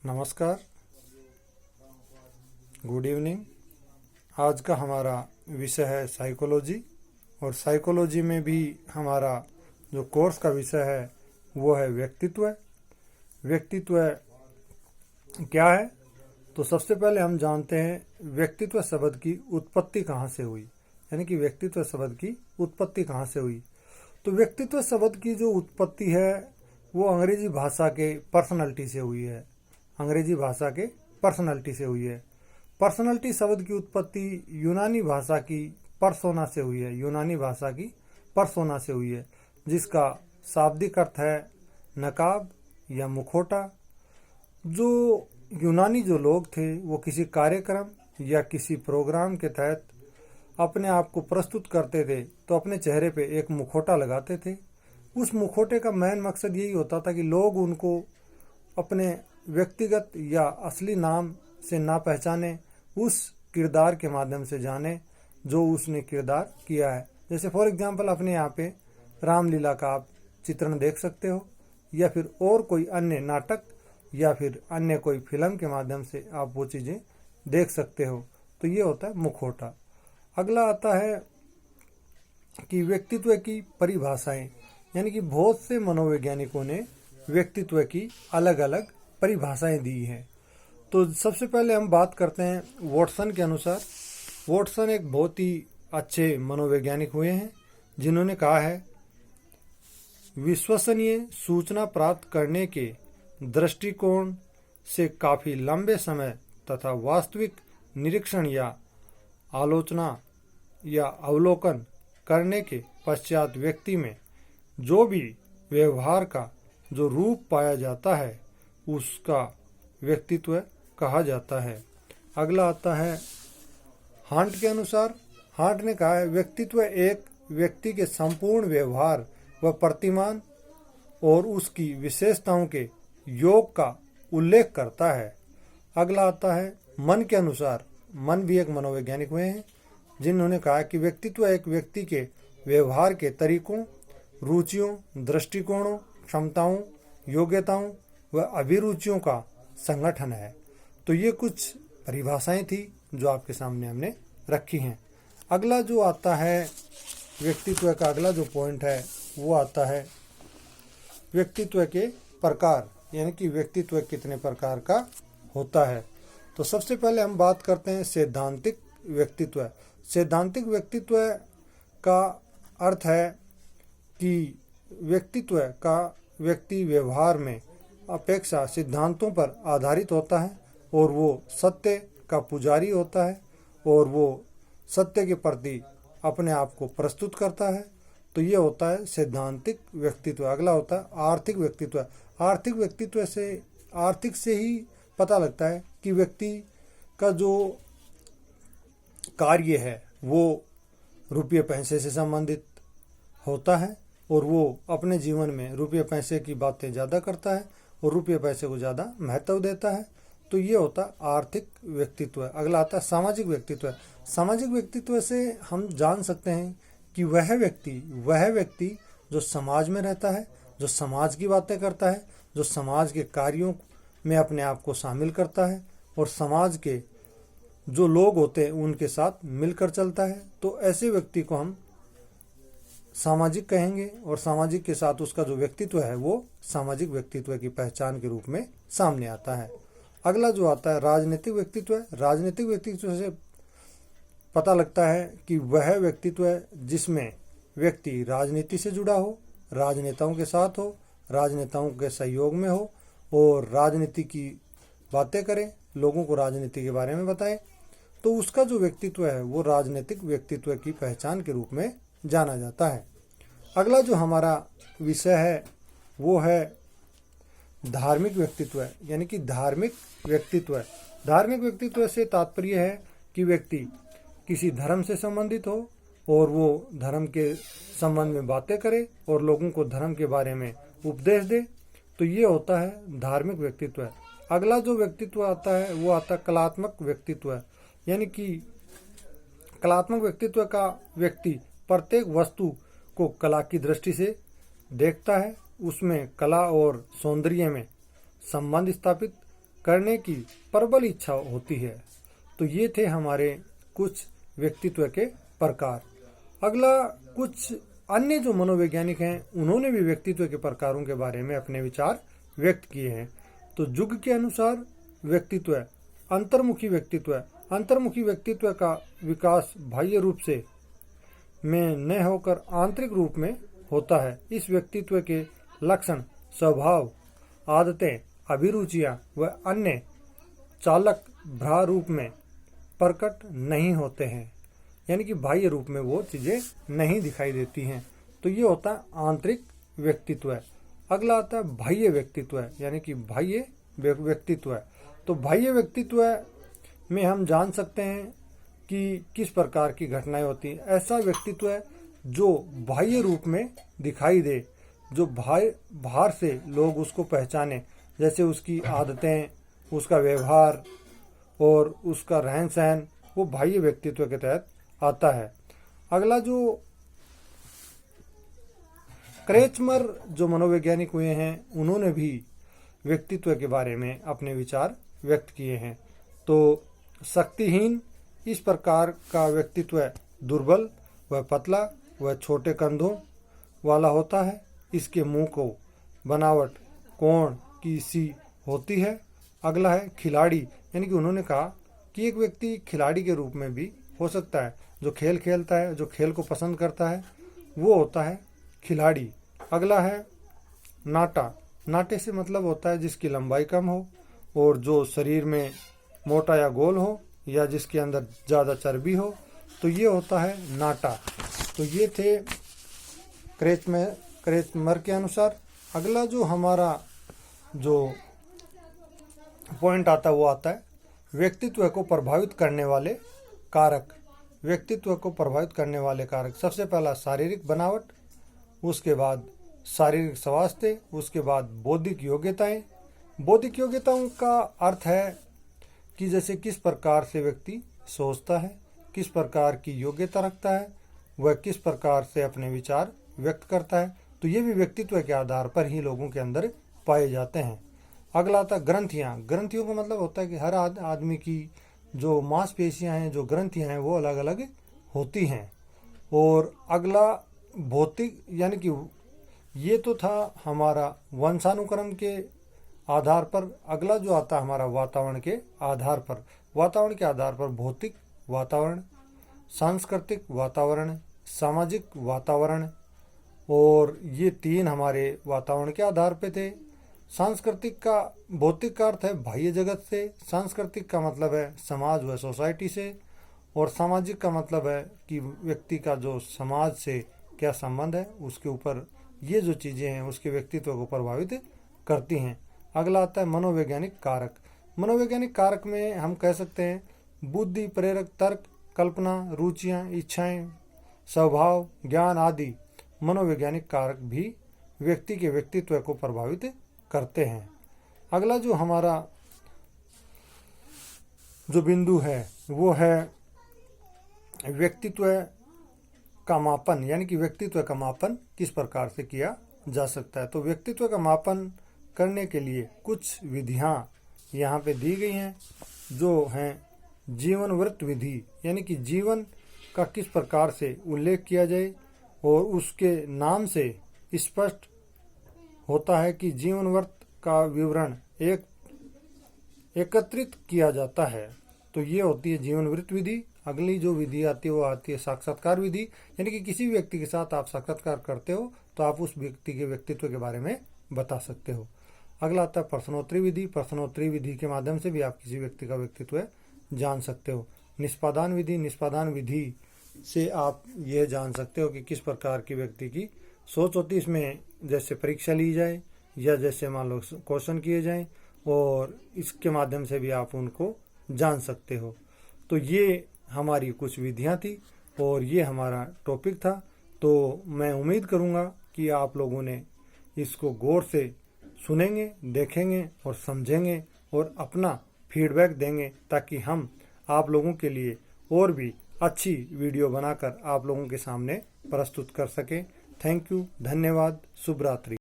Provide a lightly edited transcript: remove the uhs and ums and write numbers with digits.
नमस्कार, good evening. आज का हमारा विषय है साइकोलॉजी, और साइकोलॉजी में भी हमारा जो कोर्स का विषय है वो है व्यक्तित्व। व्यक्तित्व क्या है? तो सबसे पहले हम जानते हैं व्यक्तित्व शब्द की उत्पत्ति कहाँ से हुई, यानी कि व्यक्तित्व शब्द की उत्पत्ति कहाँ से हुई। तो व्यक्तित्व शब्द की जो उत्पत्ति है वो अंग्रेजी भाषा के पर्सनालिटी से हुई है। अंग्रेजी भाषा के पर्सनालिटी से हुई है। पर्सनालिटी शब्द की उत्पत्ति यूनानी भाषा की परसोना से हुई है। यूनानी भाषा की परसोना से हुई है, जिसका शाब्दिक अर्थ है नकाब या मुखौटा। जो यूनानी जो लोग थे वो किसी कार्यक्रम या किसी प्रोग्राम के तहत अपने आप को प्रस्तुत करते थे तो अपने चेहरे पे एक मुखौटा लगाते थे। उस मुखौटे का मेन मकसद यही होता था कि लोग उनको अपने व्यक्तिगत या असली नाम से ना पहचाने, उस किरदार के माध्यम से जाने जो उसने किरदार किया है। जैसे फॉर एग्जांपल अपने यहाँ पे रामलीला का आप चित्रण देख सकते हो, या फिर और कोई अन्य नाटक या फिर अन्य कोई फिल्म के माध्यम से आप वो चीज़ें देख सकते हो। तो ये होता है मुखौटा। अगला आता है कि व्यक्तित्व की परिभाषाएं, यानी कि बहुत से मनोवैज्ञानिकों ने व्यक्तित्व की अलग अलग परिभाषाएं दी हैं। तो सबसे पहले हम बात करते हैं वॉटसन के अनुसार। वॉटसन एक बहुत ही अच्छे मनोवैज्ञानिक हुए हैं, जिन्होंने कहा है विश्वसनीय सूचना प्राप्त करने के दृष्टिकोण से काफ़ी लंबे समय तथा वास्तविक निरीक्षण या आलोचना या अवलोकन करने के पश्चात व्यक्ति में जो भी व्यवहार का जो रूप पाया जाता है उसका व्यक्तित्व कहा जाता है। अगला आता है हांट के अनुसार। हांट ने कहा है व्यक्तित्व एक व्यक्ति के संपूर्ण व्यवहार व प्रतिमान और उसकी विशेषताओं के योग का उल्लेख करता है। अगला आता है मन के अनुसार। मन भी एक मनोवैज्ञानिक हुए हैं, जिन्होंने कहा कि व्यक्तित्व एक व्यक्ति के व्यवहार के तरीकों, रुचियों, दृष्टिकोणों, क्षमताओं, योग्यताओं व अभिरुचियों का संगठन है। तो ये कुछ परिभाषाएं थी जो आपके सामने हमने रखी हैं। अगला जो आता है व्यक्तित्व का अगला जो पॉइंट है वो आता है व्यक्तित्व के प्रकार, यानी कि व्यक्तित्व कितने प्रकार का होता है। तो सबसे पहले हम बात करते हैं सैद्धांतिक व्यक्तित्व। सैद्धांतिक व्यक्तित्व का अर्थ है कि व्यक्तित्व का व्यक्ति व्यवहार में अपेक्षा सिद्धांतों पर आधारित होता है और वो सत्य का पुजारी होता है और वो सत्य के प्रति अपने आप को प्रस्तुत करता है। तो ये होता है सैद्धांतिक व्यक्तित्व। अगला होता है आर्थिक व्यक्तित्व। आर्थिक व्यक्तित्व से आर्थिक से ही पता लगता है कि व्यक्ति का जो कार्य है वो रुपये पैसे से संबंधित होता है और वो अपने जीवन में रुपये पैसे की बातें ज़्यादा करता है और रुपये पैसे को ज़्यादा महत्व देता है। तो ये होता है आर्थिक व्यक्तित्व। अगला आता है सामाजिक व्यक्तित्व। सामाजिक व्यक्तित्व से हम जान सकते हैं कि वह व्यक्ति जो समाज में रहता है, जो समाज की बातें करता है, जो समाज के कार्यों में अपने आप को शामिल करता है और समाज के जो लोग होते हैं उनके साथ मिलकर चलता है। तो ऐसे व्यक्ति को हम सामाजिक कहेंगे और सामाजिक के साथ उसका जो व्यक्तित्व है वो सामाजिक व्यक्तित्व की पहचान के रूप में सामने आता है। अगला जो आता है राजनीतिक व्यक्तित्व। राजनीतिक व्यक्तित्व से पता लगता है कि वह व्यक्तित्व जिसमें व्यक्ति राजनीति से जुड़ा हो, राजनेताओं के साथ हो, राजनेताओं के सहयोग में हो और राजनीति की बातें करे, लोगों को राजनीति के बारे में बताए। तो उसका जो व्यक्तित्व है वो राजनीतिक व्यक्तित्व की पहचान के रूप में जाना जाता है। अगला जो हमारा विषय है वो है धार्मिक व्यक्तित्व, यानी कि धार्मिक व्यक्तित्व। धार्मिक व्यक्तित्व से तात्पर्य है कि व्यक्ति किसी धर्म से संबंधित हो और वो धर्म के संबंध में बातें करे और लोगों को धर्म के बारे में उपदेश दे। तो ये होता है धार्मिक व्यक्तित्व। अगला जो व्यक्तित्व आता है वो आता है कलात्मक व्यक्तित्व, यानी कि कलात्मक व्यक्तित्व का व्यक्ति प्रत्येक वस्तु को कला की दृष्टि से देखता है, उसमें कला और सौंदर्य में संबंध स्थापित करने की प्रबल इच्छा होती है। तो ये थे हमारे कुछ व्यक्तित्व के प्रकार। अगला कुछ अन्य जो मनोवैज्ञानिक हैं उन्होंने भी व्यक्तित्व के प्रकारों के बारे में अपने विचार व्यक्त किए हैं। तो जुग के अनुसार व्यक्तित्व अंतर्मुखी व्यक्तित्व, अंतर्मुखी व्यक्तित्व का विकास बाह्य रूप से में न होकर आंतरिक रूप में होता है। इस व्यक्तित्व के लक्षण, स्वभाव, आदतें, अभिरुचियां व अन्य चालक प्रारूप में प्रकट नहीं होते हैं, यानी कि बाह्य रूप में वो चीजें नहीं दिखाई देती हैं। तो ये होता है आंतरिक व्यक्तित्व। अगला आता है बाह्य व्यक्तित्व, यानी कि बाह्य व्यक्तित्व। तो बाह्य व्यक्तित्व में हम जान सकते हैं कि किस प्रकार की घटनाएं होती हैं। ऐसा व्यक्तित्व है जो बाह्य रूप में दिखाई दे, जो बाहर से लोग उसको पहचाने, जैसे उसकी आदतें, उसका व्यवहार और उसका रहन सहन, वो बाह्य व्यक्तित्व के तहत आता है। अगला जो क्रेचमर जो मनोवैज्ञानिक हुए हैं उन्होंने भी व्यक्तित्व के बारे में अपने विचार व्यक्त किए हैं। तो शक्तिहीन, इस प्रकार का व्यक्तित्व दुर्बल व पतला व छोटे कंधों वाला होता है। इसके मुंह को बनावट कोण की सी होती है। अगला है खिलाड़ी, यानी कि उन्होंने कहा कि एक व्यक्ति खिलाड़ी के रूप में भी हो सकता है, जो खेल खेलता है, जो खेल को पसंद करता है, वो होता है खिलाड़ी। अगला है नाटा, नाटे से मतलब होता है जिसकी लंबाई कम हो और जो शरीर में मोटा या गोल हो या जिसके अंदर ज़्यादा चर्बी हो, तो ये होता है नाटा। तो ये थे क्रेचमर के अनुसार। अगला जो हमारा जो पॉइंट आता है वो आता है व्यक्तित्व को प्रभावित करने वाले कारक। व्यक्तित्व को प्रभावित करने वाले कारक, सबसे पहला शारीरिक बनावट, उसके बाद शारीरिक स्वास्थ्य, उसके बाद बौद्धिक योग्यताएं। बौद्धिक योग्यताओं का अर्थ है कि जैसे किस प्रकार से व्यक्ति सोचता है, किस प्रकार की योग्यता रखता है, वह किस प्रकार से अपने विचार व्यक्त करता है। तो ये भी व्यक्तित्व के आधार पर ही लोगों के अंदर पाए जाते हैं। अगला आता ग्रंथियाँ। ग्रंथियों का मतलब होता है कि हर आदमी की जो मांसपेशियां हैं, जो ग्रंथियां हैं, वो अलग अलग होती हैं। और अगला भौतिक, यानी कि ये तो था हमारा वंशानुक्रम के आधार पर। अगला जो आता है हमारा वातावरण के आधार पर। वातावरण के आधार पर भौतिक वातावरण, सांस्कृतिक वातावरण, सामाजिक वातावरण, और ये तीन हमारे वातावरण के आधार पे थे। सांस्कृतिक का, भौतिक का अर्थ है बाह्य जगत से, सांस्कृतिक का मतलब है समाज व सोसाइटी से, और सामाजिक का मतलब है कि व्यक्ति का जो समाज से क्या संबंध है, उसके ऊपर ये जो चीज़ें हैं उसके व्यक्तित्व को प्रभावित करती हैं। अगला आता है मनोवैज्ञानिक कारक। मनोवैज्ञानिक कारक में हम कह सकते हैं बुद्धि, प्रेरक, तर्क, कल्पना, रुचियाँ, इच्छाएं, स्वभाव, ज्ञान आदि मनोवैज्ञानिक कारक भी व्यक्ति के व्यक्तित्व को प्रभावित करते हैं। अगला जो हमारा जो बिंदु है वो है व्यक्तित्व का मापन, यानी कि व्यक्तित्व का मापन किस प्रकार से किया जा सकता है। तो व्यक्तित्व का मापन करने के लिए कुछ विधियां यहाँ पे दी गई हैं, जो हैं जीवन वृत्त विधि, यानी कि जीवन का किस प्रकार से उल्लेख किया जाए और उसके नाम से स्पष्ट होता है कि जीवन वृत्त का विवरण एकत्रित किया जाता है। तो ये होती है जीवन वृत्त विधि। अगली जो विधि आती है वो आती है साक्षात्कार विधि, यानी कि किसी व्यक्ति के साथ आप साक्षात्कार करते हो तो आप उस व्यक्ति के व्यक्तित्व के बारे में बता सकते हो। अगला आता है प्रश्नोत्तरी विधि। प्रश्नोत्तरी विधि के माध्यम से भी आप किसी व्यक्ति का व्यक्तित्व जान सकते हो। निष्पादन विधि। निष्पादन विधि से आप ये जान सकते हो कि किस प्रकार की व्यक्ति की सोच होती है। इसमें जैसे परीक्षा ली जाए या जैसे मान लो क्वेश्चन किए जाएं, और इसके माध्यम से भी आप उनको जान सकते हो। तो ये हमारी कुछ विधियां थी और ये हमारा टॉपिक था। तो मैं उम्मीद करूंगा कि आप लोगों ने इसको गौर से सुनेंगे, देखेंगे और समझेंगे और अपना फीडबैक देंगे, ताकि हम आप लोगों के लिए और भी अच्छी वीडियो बनाकर आप लोगों के सामने प्रस्तुत कर सकें। थैंक यू, धन्यवाद, शुभ रात्रि।